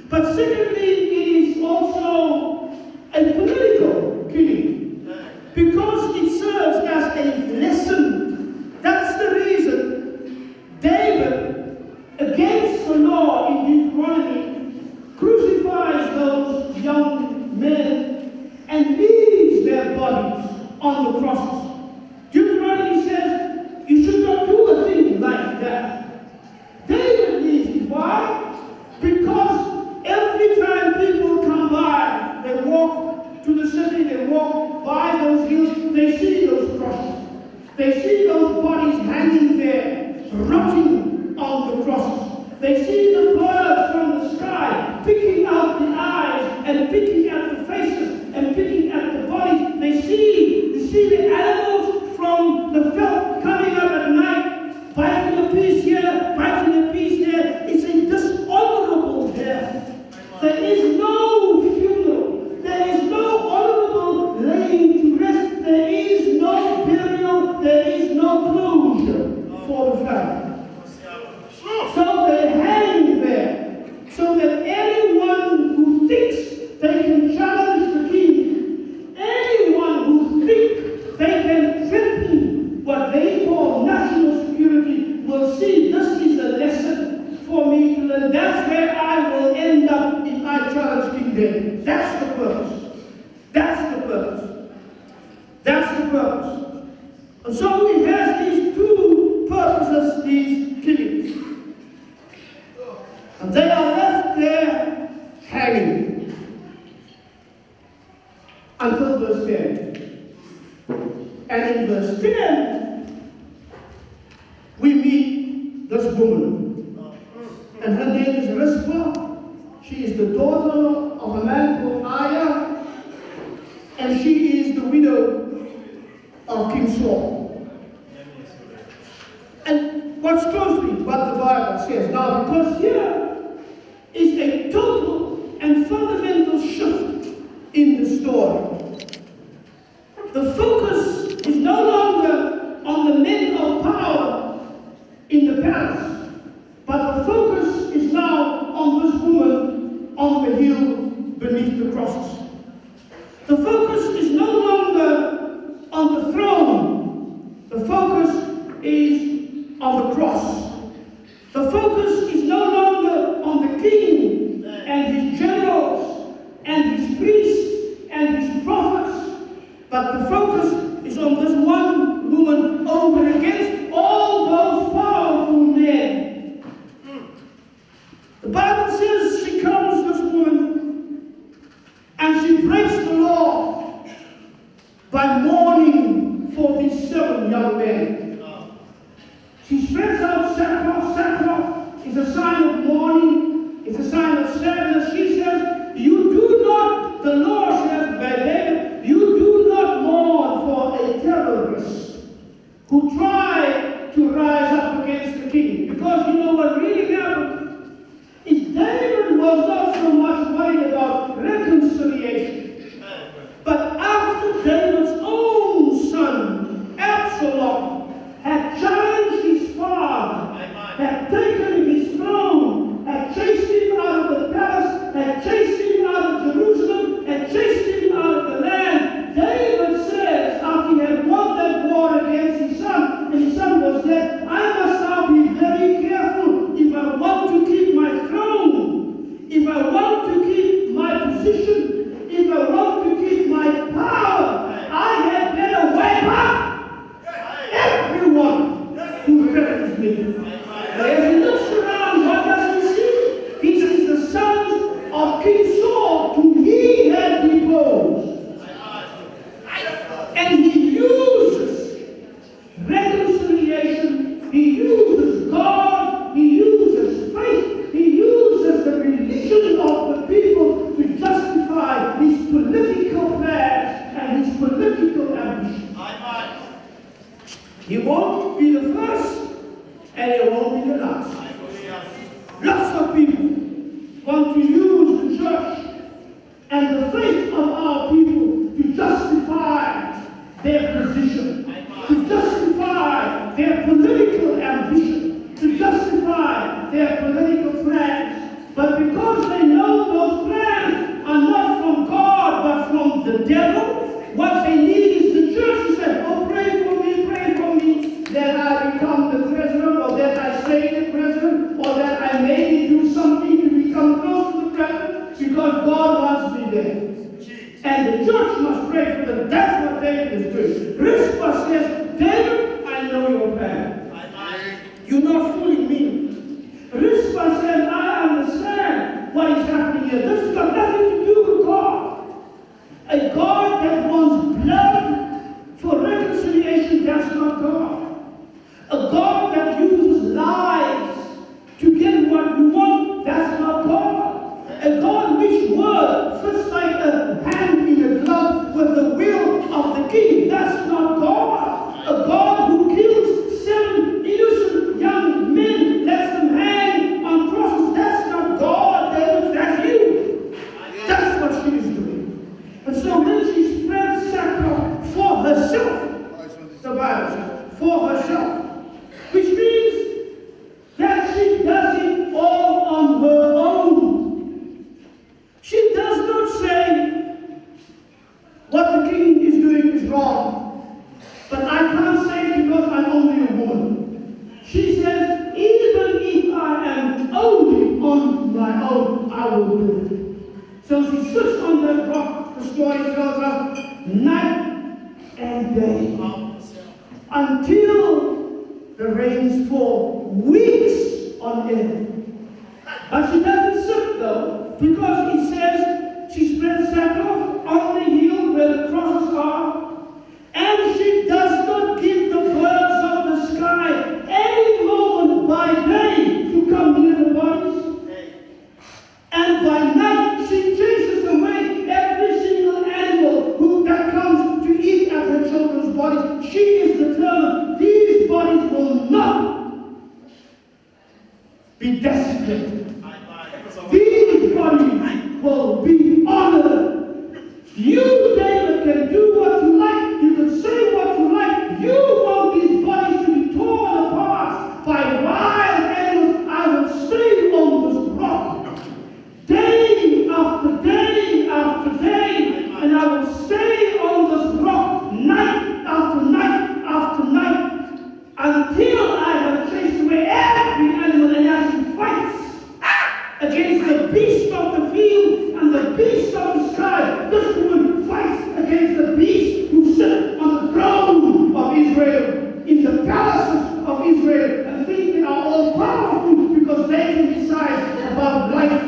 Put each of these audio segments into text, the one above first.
But secondly, it is also a political killing, because it serves as a lesson. That's the reason David, against the law in Deuteronomy, crucifies those young men and leaves their bodies on the crosses. Deuteronomy says you should not do a thing like that. David leaves it. Why? Because every time people come by, they walk to the city, they walk by those hills, they see those crosses. They see those bodies hanging there, rotting on the crosses. They see the birds from the sky picking out the eyes and picking at the faces and picking at the bodies. They see the animals from the veld coming up at night, biting a piece here, biting a piece there. It's a dishonorable death. There is no funeral. There is no honorable laying to rest. There is no burial. There is no closure for the family. So they hang there, so that anyone who thinks they can challenge the king, anyone who thinks they can threaten what they call national security, will see this is a lesson for me to learn. That's where I will end up if I challenge King David. That's the purpose. That's the purpose. That's the purpose. And so he has these two purposes, these killings. And they are left there hanging until verse 10. And in verse 10, we meet this woman. And her name is Rizpah. She is the daughter of a man called Aya. And she is the widow of King Saul. And watch closely what the Bible says. Now, because here is a total and fundamental shift in the story. The focus is no longer on the men of power in the palace, but the focus is now on this woman on the hill beneath the crosses. The focus is no longer on the throne. The focus is on the cross. The focus is no longer on the king and his generals and his priests and his prophets, but the focus is on this one woman over against all those powerful men. The Bible says she comes, this woman, and she breaks the law by mourning for these 7 young men. She spreads out sackcloth. Sackcloth is a sign of mourning. It's a sign of sadness. She says, you do not, the law says by David, you do not mourn for a terrorist who tried to rise up against the king. Because you know what really happened is David is doing. Rizpah says, David, I know your plan. You're not fooling me. Rizpah says, I understand what is happening here. This has got nothing to do with God. A God that wants blood for reconciliation, that's not God. A God that uses lies to get what you want, that's not God. A God which word fits like a hand in a glove with the will of the king, that's not God. A God who kills 7 innocent young men, lets them hang on crosses, that's not God, that's you. That's what she is doing. And so when she spreads sackcloth for herself, the Bible says, for herself, which means that she does it all on her own. She does not say what the king is doing is wrong, but I can't say it because I'm only a woman. She says, even if I am only on my own, I will do it. So she sits on that rock, the story tells us, night and day, until the rains fall weeks on end. But she doesn't sit though, because it says she spreads sackcloth on the hill where the crosses are, and she does not give the birds of the sky any moment by day to come near the bodies. And by night she chases away every single animal that comes to eat at her children's bodies. She is determined these bodies will not be desecrated. These bodies will be honored. You, David, can do what you like. You can say what you like. You want these bodies to be torn apart by wild animals. I will stay on this rock day after day after day, and I will stay on this rock night after night after night until I have chased away every animal. And as she fights against the beast of the field and the beast of the sky, this woman fights against the beast who sits on the throne of Israel, in the palaces of Israel, and think they are all powerful because they can decide about life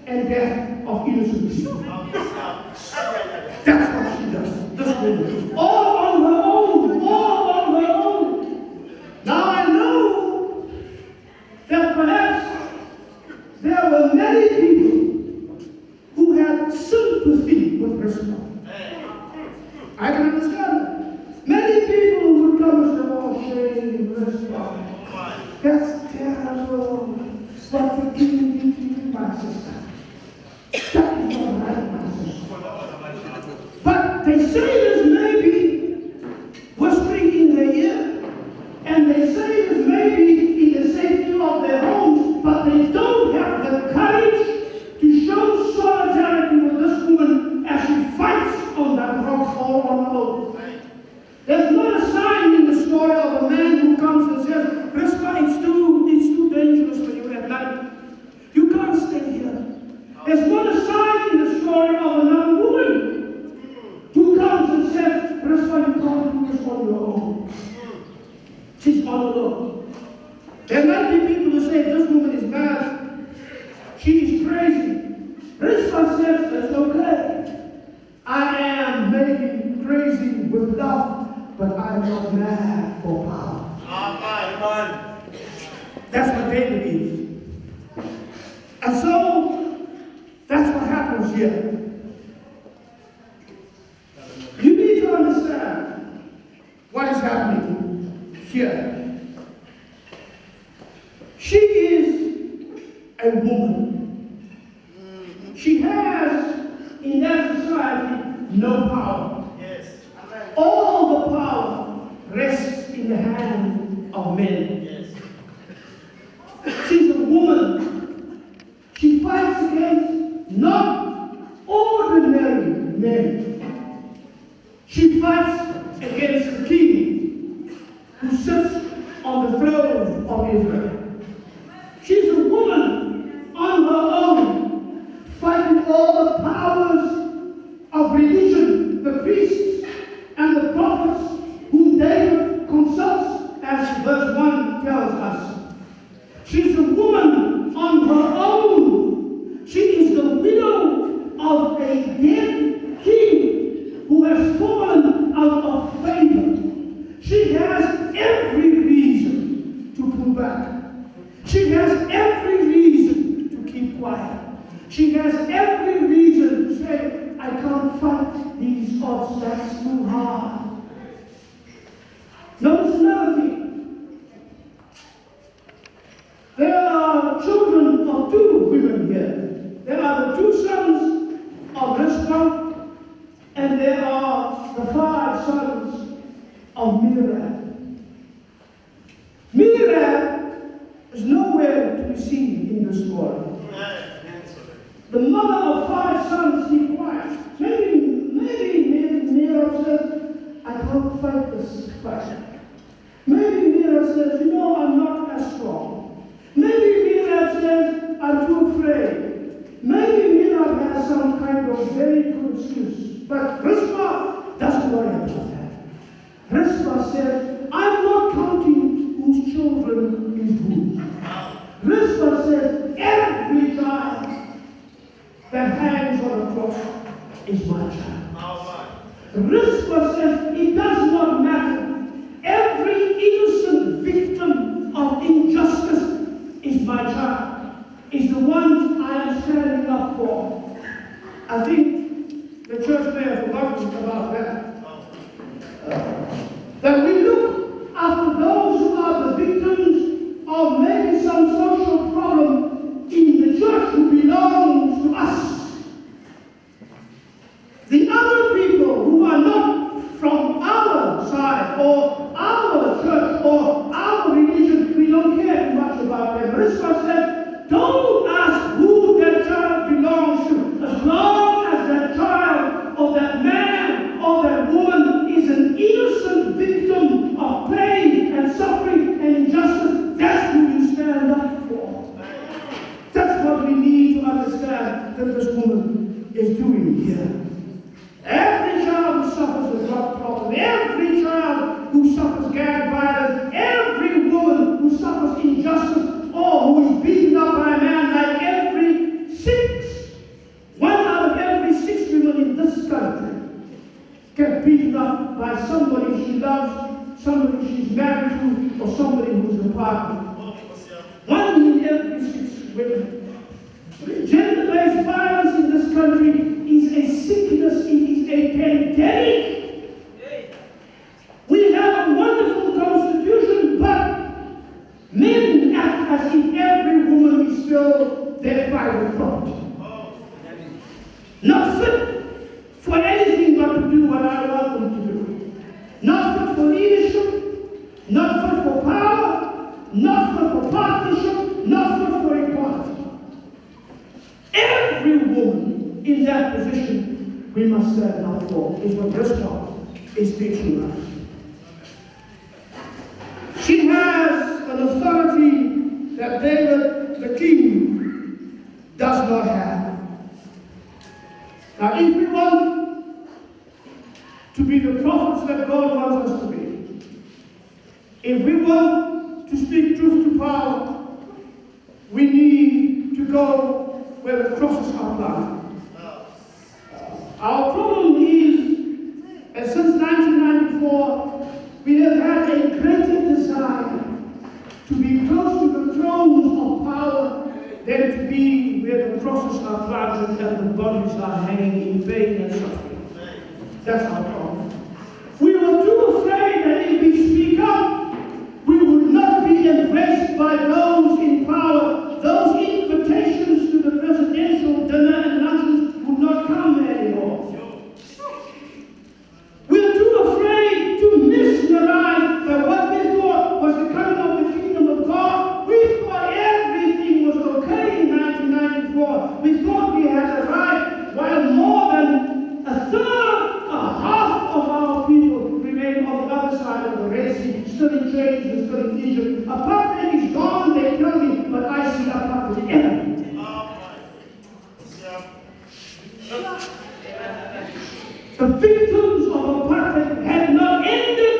and death of innocent people. That's what she does. This woman, all on her own, all on her own. Now I know that perhaps there were many people who had sympathy with her story. I can understand that. Many people who would come and say, oh, shame, that's terrible. What the king did to you, my sister. That is not right, my sister. But they say this maybe whispering in their ear, and they say this maybe in the safety of their homes, but they don't have the courage to show solidarity with this woman as she fights on that rock all on her own. There's not a sign in the story of a man who comes and says, Rizpah, it's too dangerous for you at night. You can't stay here. There's not a sign in the story of another woman who comes and says, Rizpah, you can't do this on your own. She's on her own. There might be people who say, this woman is mad. She is crazy. Rizpah says, it's okay. I am maybe crazy with love, but I'm not mad for power. That's what David is. And so, that's what happens here. You need to understand what is happening here. She is a woman. She has, in that society, no power. Yes. All the power rests in the hand of men. Yes. She's a woman. She fights against not ordinary men. She fights against the king who sits on the throne of Israel. She's a woman on her own, fighting all the powers of religion, the priests and the prophets She has every reason to say, I can't fight these odds, that's too hard. Notice another thing. There are children of two women here. There are the two sons of Rizpah, and there are the 5 sons of Miriam. Miriam is nowhere to be seen in this story. The mother of 5 sons keep quiet. Maybe Miriam says, I can't fight this fight. Maybe Miriam says, you know, I'm not as strong. Maybe Miriam says, I'm too afraid. Maybe Miriam has some kind of very good excuse. But Rizpah doesn't worry about that. Rizpah says, I'm not counting whose children is whose. Rizpah says, every child that hangs on a cross is my child. Rizpah says, it does not matter. Every innocent victim of injustice is my child, is the one I am standing up for. I think the church may have forgotten about that. That we look after those who are the victims of maybe some social problem in the church who belongs to us. The other people who are not from our side or our church or our religion, we don't care too much about them. Rizpah said, don't ask who that child belongs to. As long as that child or that man or that woman is an innocent victim of pain and suffering and injustice, that's who you stand up for. That's what we need to understand that this woman is doing here. Every child who suffers a drug problem, every child who suffers gang violence, every woman who suffers injustice, or who is beaten up by a man, like one out of every 6 women in this country gets beaten up by somebody she loves, somebody she's married to, or somebody who's a partner. 1 in every 6 women. Gender-based violence in this country is a sickness, it is a pandemic. We have a wonderful constitution, but men act as if every woman is still their private property. Not fit for anything but to do what I want them to do. Not fit for leadership, not fit for power, not fit for partnership, not fit for equality. Every woman in that position we must stand up for, is what this part is teaching us. She has an authority that David the king does not have. Now, if we want to be the prophets that God wants us to be, if we want to speak truth to power, we need to go where the crosses are planted. Our problem is, since 1994, we have had a greater desire to be close to the thrones of power than to be where the crosses are planted and the bodies are hanging in pain and suffering. That's our problem. We were too afraid that if we speak up, we would not be embraced by those in power. Those invitations to the presidential dinner and luncheons would not come anymore. We're too afraid to miss the ride by what we thought was the coming of the kingdom of God. We thought everything was okay in 1994. We thought we had arrived, while more than a half of our people remain on the other side of the Red Sea, still in chains and still in Egypt. Apartheid is gone, they tell me, but I see apartheid ever. The victims of apartheid had not ended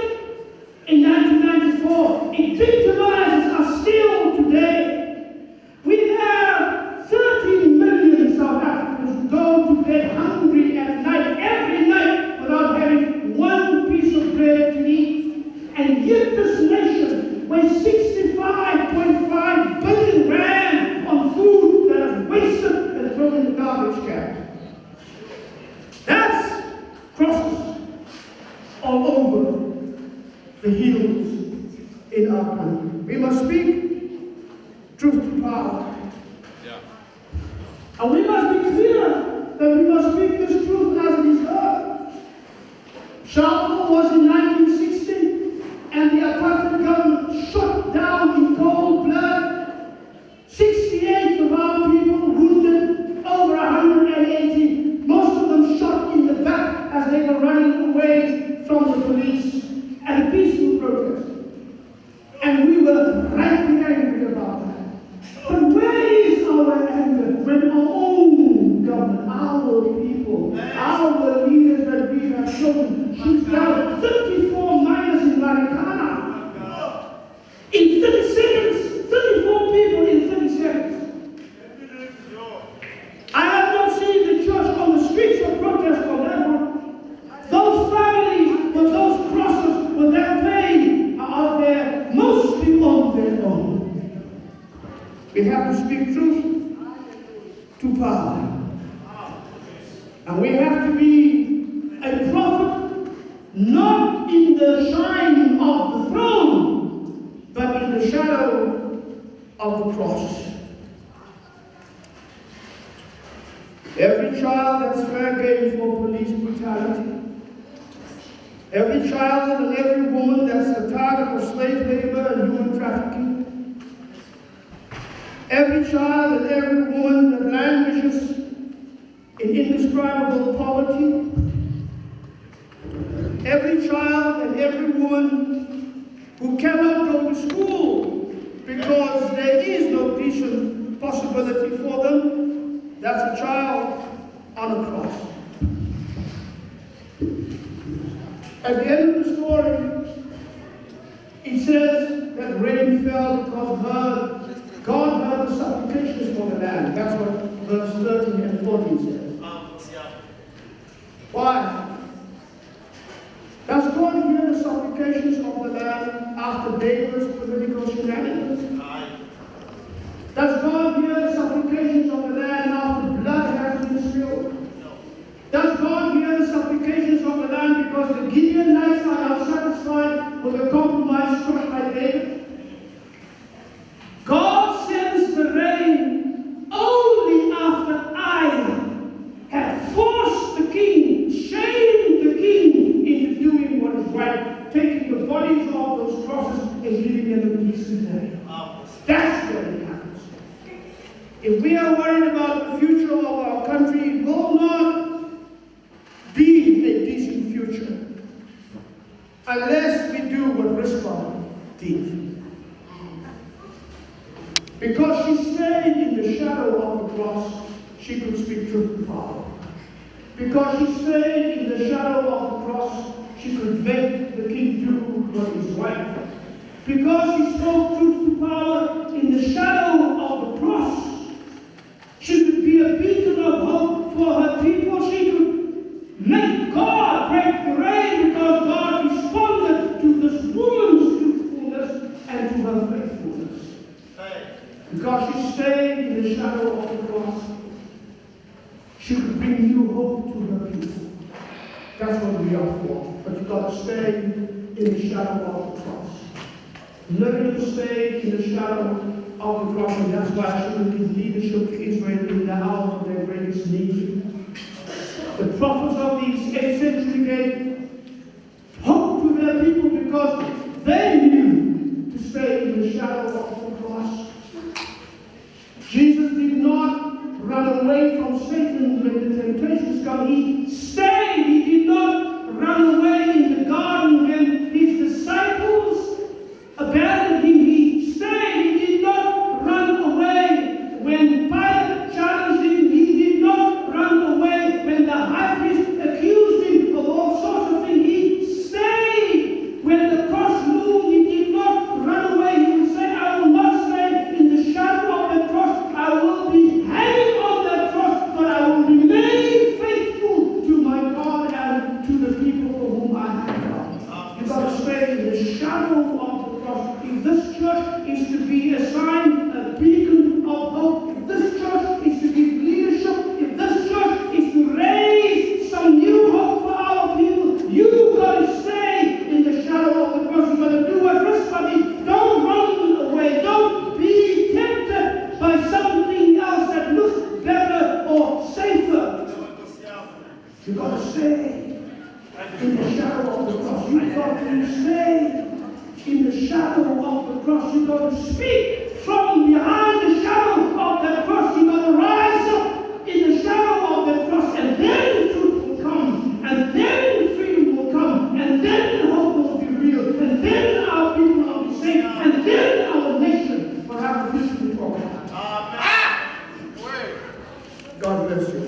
in 1994. It victimizes us still today. We have 13 million South Africans who go to bed hungry at night, every night, without having one piece of bread to eat. And yet this nation wastes 65.5 billion rand on food that is wasted and thrown in garbage can. That's crosses all over the hills in our country. We must speak truth to power. Yeah. And we must be clear that we must speak this truth as it is heard. Sharpeville was in 1960, and the apartheid government shot down in cold blood 68 of our people, wounded over 180, most of them shot in the back as they were running away from the police at a peaceful protest. And we were rightly angry about that. But where is our anger when our own government, our people, our leaders that we have shown, shoots down 34 miners in Marikana? In 30 seconds, 34 people in 30 seconds. I have not seen the church on the streets of protest on that one. Those families with those crosses, with that pain, are out there mostly on their own. We have to speak truth to power. And we have to be a prophet, not in the shine of the throne, but in the shadow of the cross. Every child that's fair game for police brutality, every child and every woman that's the target of slave labor and human trafficking, every child and every woman that languishes in indescribable poverty, every child and every woman who cannot go to school because there is no decent possibility for them, that's a child on a cross. At the end of the story, it says that rain fell because God heard the supplications for the land. That's what verse 13 and 14 says. Why? Does God hear the supplications of the land after David's political shenanigans? Does God hear the supplications of the land after blood has been spilled? Does God hear the supplications of the land because the Gideonites are not satisfied with the compromise struck by David? God sends the rain only after I have forced the king, shamed the king into doing what is right, taking the bodies of those crosses and giving them a decent day. That's what it happens. If we are worried about the future of our country, it will not be a decent future unless we do what Rizpah did. Because she stayed in the shadow of the cross, she could speak truth to power. Because she stayed in the shadow of the cross, she could make the king do what is right. Because she spoke truth to power in the shadow of the cross, she could be a beacon of hope for her people. She could make God break the rain because God responded to this woman's truthfulness and to her faithfulness. Because she stayed in the shadow of the cross, she could bring new hope to her people. That's what we are for. But you've got to stay in the shadow of the cross. Learn to stay in the shadow of the cross, and that's why she will give leadership to Israel in the hour of their greatest need. The prophets of the 8th century gave hope to their people because they knew to stay in the shadow of the cross. Jesus did not run away from Satan when the temptations come. He stayed. He did not run away in the garden when his disciples abandoned him. He stayed. He did not run away when Pilate challenged him. He did not run away when the high priest accused him of all sorts of things. He stayed. When the cross moved, he did not run away. He would say, I will not stay in the shadow of the cross. I will be hanging on that cross, but I will remain faithful to my God. You've got to stay in the shadow of the cross. You've got to stay in the shadow of the cross. You've got to speak from behind the shadow of the cross. You've got to rise up in the shadow of the cross, and then the truth will come, and then freedom will come, and then hope will be real, and then our people will be saved, and then our nation will have a vision before God. God bless you.